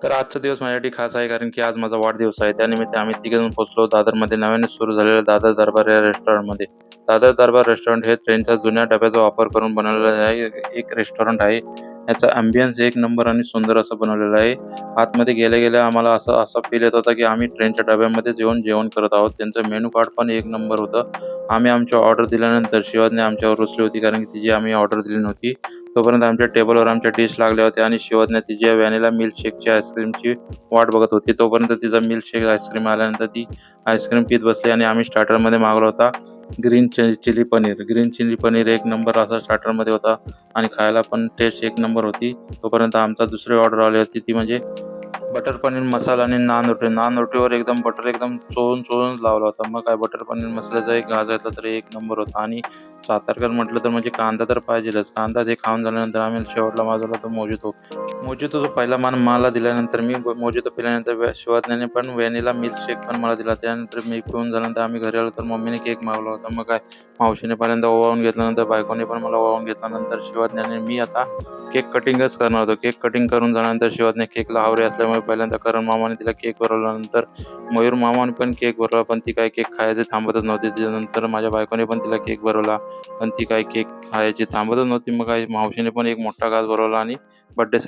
तर आजचा दिवस माझ्यासाठी खास आहे कारण की आज माझा वाढदिवस आहे. त्यानिमित्त आम्ही तिघेजण पोहोचलो दादरमध्ये नव्याने सुरू झालेल्या दादर दरबार या रेस्टॉरंटमध्ये. दादर दरबार रेस्टॉरंट हे ट्रेनच्या जुन्या डब्याचा वापर करून बनवलेलं आहे एक रेस्टॉरंट आहे. याचा अँबियन्स एक नंबर आणि सुंदर असं बनवलेलं आहे. आतमध्ये गेल्या-गेल्या आम्हाला असा असा फील येत होता की आम्ही ट्रेनच्या डब्यामध्येच येऊन जेवण करत आहोत. त्यांचं मेनू कार्ड पण एक नंबर होतं. आम्ही आमची ऑर्डर दिल्यानंतर शिवानी आमच्यावर रुसली होती कारण की तिची आम्ही ऑर्डर दिली नव्हती. तोपर्यंत आमच्या टेबलवर आमच्या डिश लागल्या होत्या आणि शिवानी तिच्या व्हॅनिला मिल्कशेकची आईस्क्रीमची वाट बघत होती. तोपर्यंत तिचा मिल्कशेक आईस्क्रीम आल्यानंतर ती आईस्क्रीम पीत बसली आणि आम्ही स्टार्टरमध्ये मागवला होता green chilli paneer. Green chilli paneer एक नंबर असा स्टार्टरमध्ये होता आणि खायला पण टेस्ट एक नंबर होती. तोपर्यंत आमचा दुसरी ऑर्डर आली होती ती म्हणजे बटर पनीर मसाला आणि नान रोटी. नान रोटीवर एकदम बटर एकदम चोळून लावला होता. मग काय बटर पनीर मसाल्याचा एक घास घेतला तर एक नंबर होता आणि सातारकर म्हटलं तर म्हणजे कांदा तर पाहिजेलच. कांदा ते खाऊन झाल्यानंतर आम्ही शेवटला मागवला तो मोजितो. मोजितोचा पहिला मान मला दिल्यानंतर मी मोजितो पिल्यानंतर शिवाज्ञाने पण व्हॅनिला मिल्कशेक पण मला दिला. त्यानंतर मी पिऊन झाल्यानंतर आम्ही घरी आलो तर मम्मीने केक मागवला होता. मग काय मावशीने पहिल्यांदा ओवाळून घेतल्यानंतर बायकोने पण मला ओवाळून घेतल्यानंतर शिवाज्ञाने मी आता केक कटिंगच करणार होतो. केक कटिंग करून झाल्यानंतर शिवाज्ञा केकला आवरे असल्यामुळे पहिल्यांदा करण मामाने तिला केक भरवल्यानंतर मयूर मामाने पण केक भरवला, पण ती काही केक खायचे थांबतच नव्हती. त्याच्यानंतर माझ्या बायकोने पण तिला केक भरवला, पण ती काही केक खायची थांबतच नव्हती. मग काही मावशीने पण एक मोठा घास भरवला आणि बर्थडे